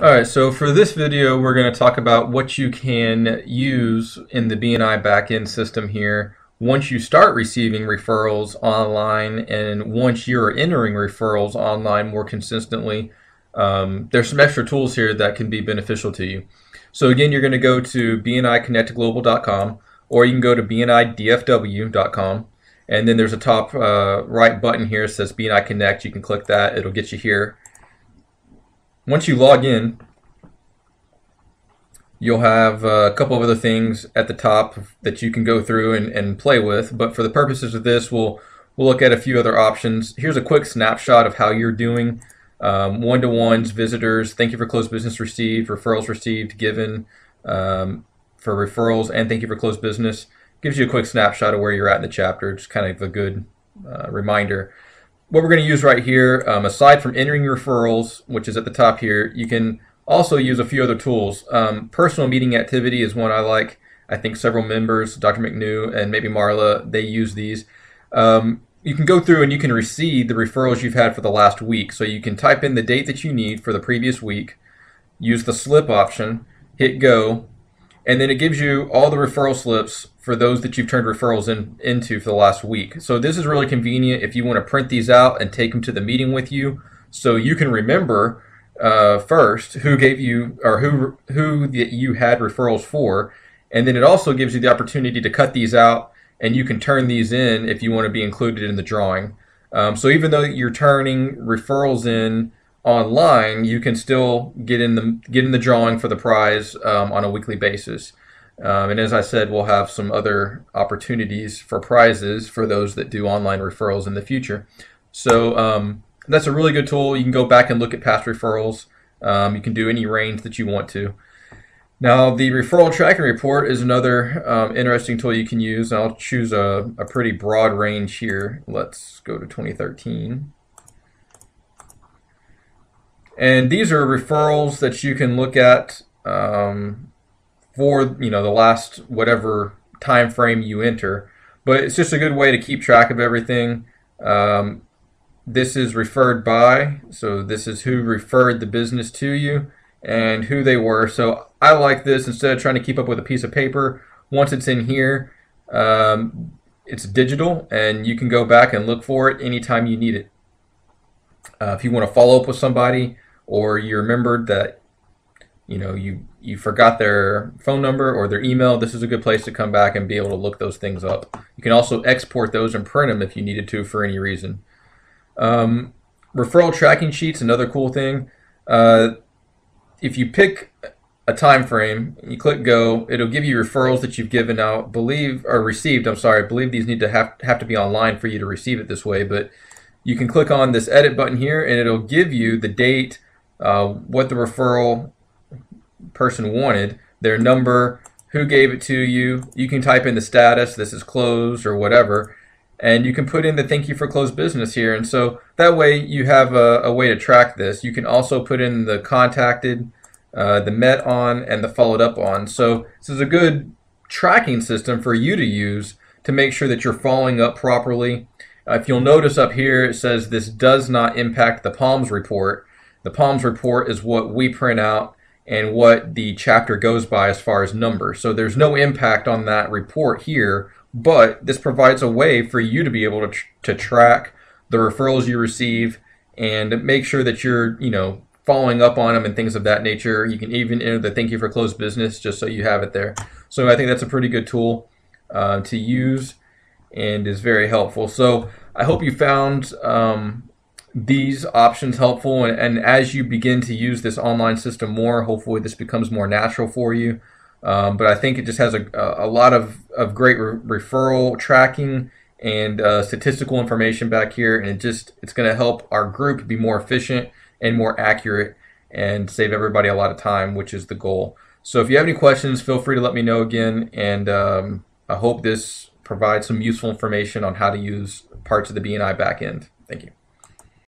Alright, so for this video, we're going to talk about what you can use in the BNI backend system here once you start receiving referrals online and once you're entering referrals online more consistently. There's some extra tools here that can be beneficial to you. So again, you're going to go to bniconnectglobal.com, or you can go to bnidfw.com, and then there's a top right button here that says BNI Connect. You can click that. It'll get you here. Once you log in, you'll have a couple of other things at the top that you can go through and play with. But for the purposes of this, we'll look at a few other options. Here's a quick snapshot of how you're doing. One-to-ones, visitors, thank you for closed business received, referrals received, given for referrals, and thank you for closed business. Gives you a quick snapshot of where you're at in the chapter. Just kind of a good reminder. What we're going to use right here, aside from entering your referrals, which is at the top here, you can also use a few other tools. Personal meeting activity is one I like. I think several members, Dr. McNew and maybe Marla, they use these. You can go through and you can receive the referrals you've had for the last week. So you can type in the date that you need for the previous week, use the slip option, hit go, and then it gives you all the referral slips for those that you've turned referrals into for the last week. So this is really convenient if you want to print these out and take them to the meeting with you, so you can remember first who gave you, or who you had referrals for, and then it also gives you the opportunity to cut these out and you can turn these in if you want to be included in the drawing. So even though you're turning referrals in online, you can still get in the drawing for the prize on a weekly basis. And as I said, we'll have some other opportunities for prizes for those that do online referrals in the future. So that's a really good tool. You can go back and look at past referrals. You can do any range that you want to. Now, the referral tracking report is another interesting tool you can use. I'll choose a pretty broad range here. Let's go to 2013. And these are referrals that you can look at for the last whatever time frame you enter. But it's just a good way to keep track of everything. This is referred by, so this is who referred the business to you and who they were. So I like this. Instead of trying to keep up with a piece of paper, once it's in here, it's digital and you can go back and look for it anytime you need it. If you want to follow up with somebody, or you remembered that you forgot their phone number or their email, this is a good place to come back and be able to look those things up. You can also export those and print them if you needed to for any reason. Referral tracking sheets, another cool thing. If you pick a time frame, you click go, it'll give you referrals that you've given out, received. I'm sorry, I believe these need to have to be online for you to receive it this way, but you can click on this edit button here and it'll give you the date, what the referral person wanted, their number, who gave it to you. You can type in the status, this is closed or whatever, and you can put in the thank you for closed business here. And so that way you have a way to track this. You can also put in the contacted, the met on, and the followed up on. So this is a good tracking system for you to use to make sure that you're following up properly. If you'll notice up here, it says this does not impact the PALMS report. The PALMS report is what we print out and what the chapter goes by as far as numbers. So there's no impact on that report here, but this provides a way for you to be able to track the referrals you receive and make sure that you're following up on them and things of that nature. You can even enter the thank you for closed business just so you have it there. So I think that's a pretty good tool to use and is very helpful. So I hope you found these options helpful, and as you begin to use this online system more, hopefully this becomes more natural for you. But I think it just has a lot of great referral tracking and statistical information back here, and it's going to help our group be more efficient and more accurate and save everybody a lot of time, which is the goal. So if you have any questions, feel free to let me know again, and I hope this provides some useful information on how to use parts of the BNI backend. Thank you.